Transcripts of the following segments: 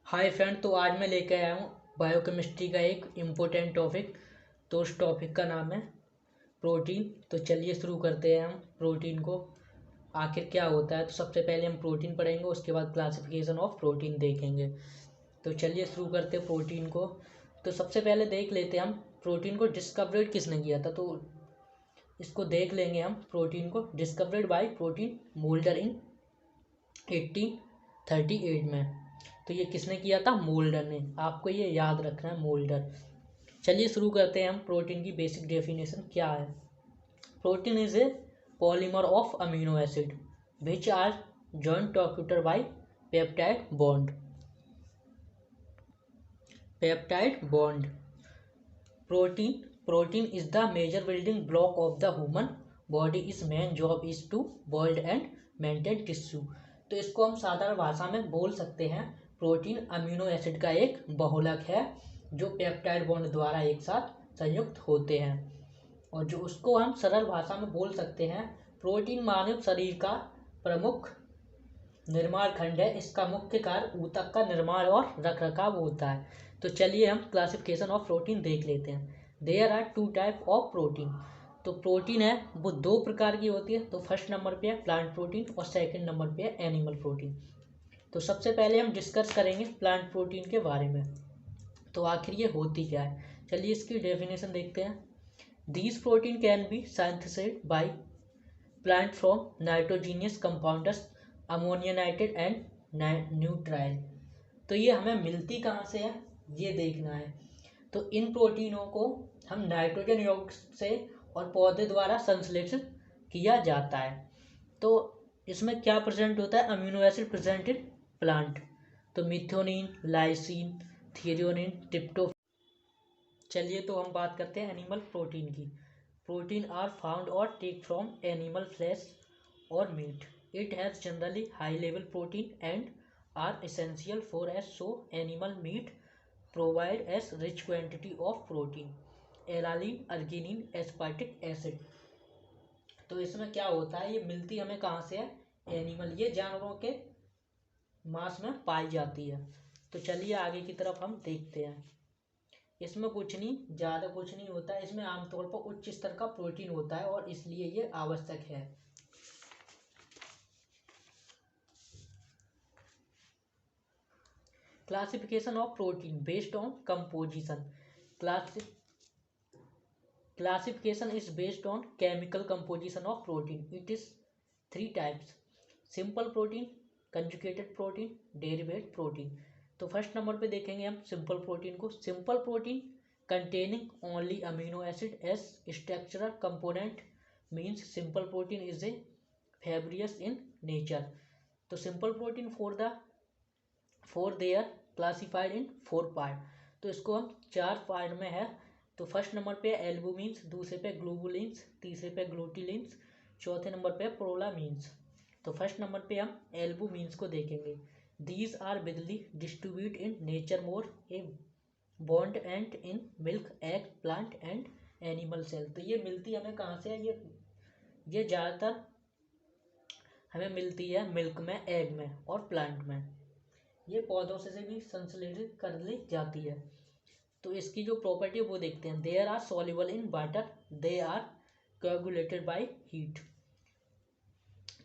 Hi friend, तो आज मैं लेकर आया हूँ बायोकेमिस्ट्री का एक इम्पोर्टेंट टॉपिक। तो उस टॉपिक का नाम है प्रोटीन। तो चलिए शुरू करते हैं हम प्रोटीन को आखिर क्या होता है। तो सबसे पहले हम प्रोटीन पढ़ेंगे, उसके बाद क्लासिफिकेशन ऑफ प्रोटीन देखेंगे। तो चलिए शुरू करते हैं प्रोटीन को। तो सबसे पहले देख लेते हैं हम प्रोटीन को डिस्कवर्ड किसने किया था। तो इसको देख लेंगे हम। प्रोटीन को डिस्कवर्ड बाय प्रोटीन मोल्डर इन 1838 में। तो ये किसने किया था? मोल्डर ने। आपको ये याद रखना है, मोल्डर। चलिए शुरू करते हैं हम। प्रोटीन की बेसिक डेफिनेशन क्या है। Protein is a polymer of amino acid which are joint together by peptide bond. Peptide bond. Protein protein is the major building block of the human body. Is main job is to build and maintain tissue. तो इसको हम साधारण भाषा में बोल सकते हैं, protein amino acid का एक बहुलक है जो पेप्टाइड बॉन्ड द्वारा एक साथ संयुक्त होते हैं। और जो उसको हम सरल भाषा में बोल सकते हैं, प्रोटीन मानव शरीर का प्रमुख निर्माण खंड है। इसका मुख्य कार्य ऊतक का निर्माण और रखरखाव होता है। तो चलिए हम क्लासिफिकेशन ऑफ प्रोटीन देख लेते हैं। There are two type of protein. तो प्रोटीन है वो दो प्रकार की होती है। तो फर्स्ट नंबर पे है प्लांट प्रोटीन और सेकंड नंबर पे है एनिमल प्रोटीन। तो सबसे पहले हम डिस्कस करेंगे प्लांट प्रोटीन के बारे में। तो आखिर ये होती क्या है, चलिए इसकी डेफिनेशन देखते हैं। These protein can be synthesised by plant from nitrogenous compounds ammonia nitrate and nitrile. तो ये हमें मिलती कहाँ से है, ये देखना है। तो इन प्रोटीनों को हम नाइट्रोजन युक्त से और पौधे द्वारा संश्लेषित किया जाता है। तो इसमें क्या प्रेजेंट होता है? Amino acid present in plant. तो मिथ्योनिन, लाइसिन, थ्रेओनिन, ट्रिप्टोफैन। चलिए तो हम बात करते हैं एनिमल प्रोटीन की। Protein are found or take from animal flesh or meat. It has generally high level protein and are essential for us so animal meat provide as rich quantity of protein alanine arginine aspartic acid. तो इसमें क्या होता है, ये मिलती हमें कहाँ से है? एनिमल। ये जानवरों के मांस में पाई जाती है। तो चलिए आगे की तरफ हम देखते हैं। इसमें कुछ नहीं, ज़्यादा कुछ नहीं होता है। इसमें आमतौर पर उच्च स्तर का प्रोटीन होता है और इसलिए ये आवश्यक है। Classification of protein based on composition. Classification is based on chemical composition of protein. It is three types: simple protein, conjugated protein, derived protein. तो फर्स्ट नंबर पे देखेंगे हम सिंपल प्रोटीन को। Simple protein containing only amino acid as structural component means simple protein is a fibrous in nature. तो simple protein four they are classified in 4 part. तो इसको हम 4 part में है। तो फर्स्ट नंबर पे एल्बुमिन्स, दूसरे पे ग्लोबुलिन्स, तीसरे पे ग्लूटिलिन्स, चौथे नंबर पे प्रोलामीन्स। तो फर्स्ट नंबर पे हम एल्बुमिन्स को देखेंगे। These are widely distribute in nature more abundant and in milk, egg, plant and animal cell. तो ये मिलती हमें कहाँ से है? ये ज़्यादातर हमें मिलती है मिल्क में, एग में और प्लांट में। ये पौधों से भी संश्लेषित कर ली जाती है। तो इसकी जो प्रॉपर्टी है वो देखते हैं। There are soluble in water, they are coagulated by heat.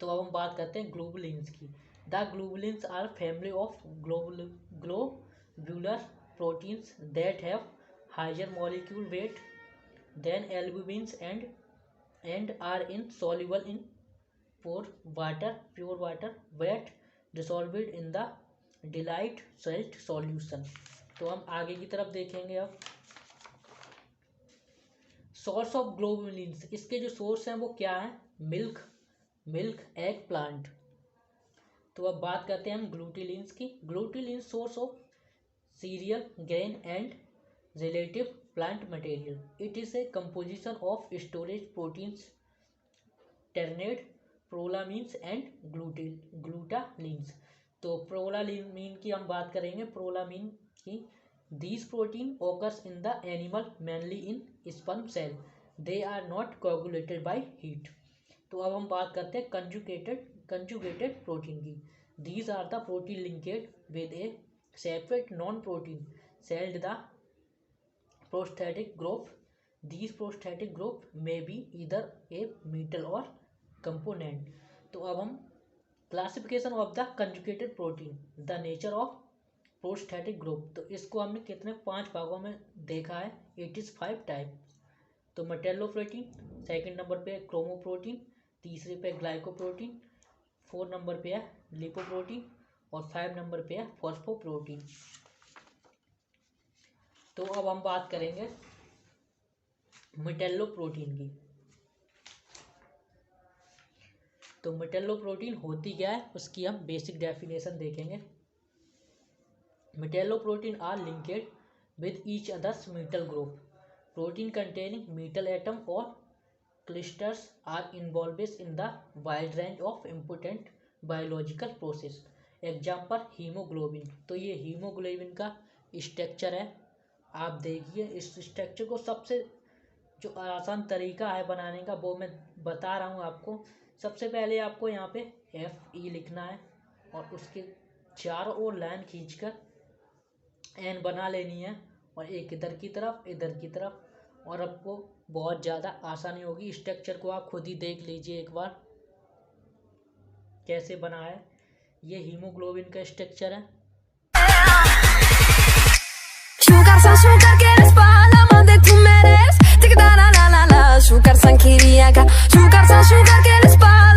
तो अब हम बात करते हैं ग्लोबुलिन्स की। The globulins are family of globular proteins that have higher molecule weight than albumins and are insoluble in pure water wet dissolved in the dilute salt solution. तो हम आगे की तरफ देखेंगे अब। सोर्स ऑफ ग्लोबुलिन्स, इसके जो source हैं वो क्या है? Milk, egg, plant. तो अब बात करते हैं हम ग्लूटिलिन्स की। Glutelins source of cereal, grain and relative plant material. It is a composition of storage proteins ternate, prolamins and glutelins. तो प्रोलामीन की हम बात करेंगे। प्रोलामीन की these protein occurs in the animal mainly in sperm cell. They are not coagulated by heat. तो अब हम बात करते हैं कंजुगेटेड प्रोटीन की। These are the protein linked with a separate non-protein celled the prosthetic group. These prosthetic group may be either a metal or component. तो अब हम classification of the conjugated protein, the nature of prosthetic group, तो इसको हमने कितने 5 भागों में देखा है, इट इज़ 5 टाइप। तो मेटेलोप्रोटीन, सेकंड नंबर पे है क्रोमोप्रोटीन, तीसरे पे ग्लाइकोप्रोटीन, 4 नंबर पे है लिपोप्रोटीन और 5 नंबर पे है फॉस्फोप्रोटीन। तो अब हम बात करेंगे मेटेलोप्रोटीन की। तो मेटेलोप्रोटीन होती क्या है, उसकी हम बेसिक डेफिनेशन देखेंगे। Metalloprotein are linked with each others metal group. Protein containing metal atom or clusters are involved in the wide range of important biological process. Example haemoglobin. तो ये हीमोग्लोबिन का स्ट्रक्चर है, आप देखिए इस स्ट्रक्चर को सबसे जो आसान तरीका है बनाने का वो मैं बता रहा हूँ आपको। सबसे पहले आपको यहाँ पे FE लिखना है और उसके चारों ओर लाइन खींचकर N बना लेनी है, और एक इधर की तरफ, और आपको बहुत ज़्यादा आसानी होगी। स्ट्रक्चर को आप खुद ही देख लीजिए एक बार कैसे बना है। ये हीमोग्लोबिन का स्ट्रक्चर है। Açúcar que eres para la madre tú mereces. Te quedará la la la. Açúcar san quería acá. Açúcar que eres para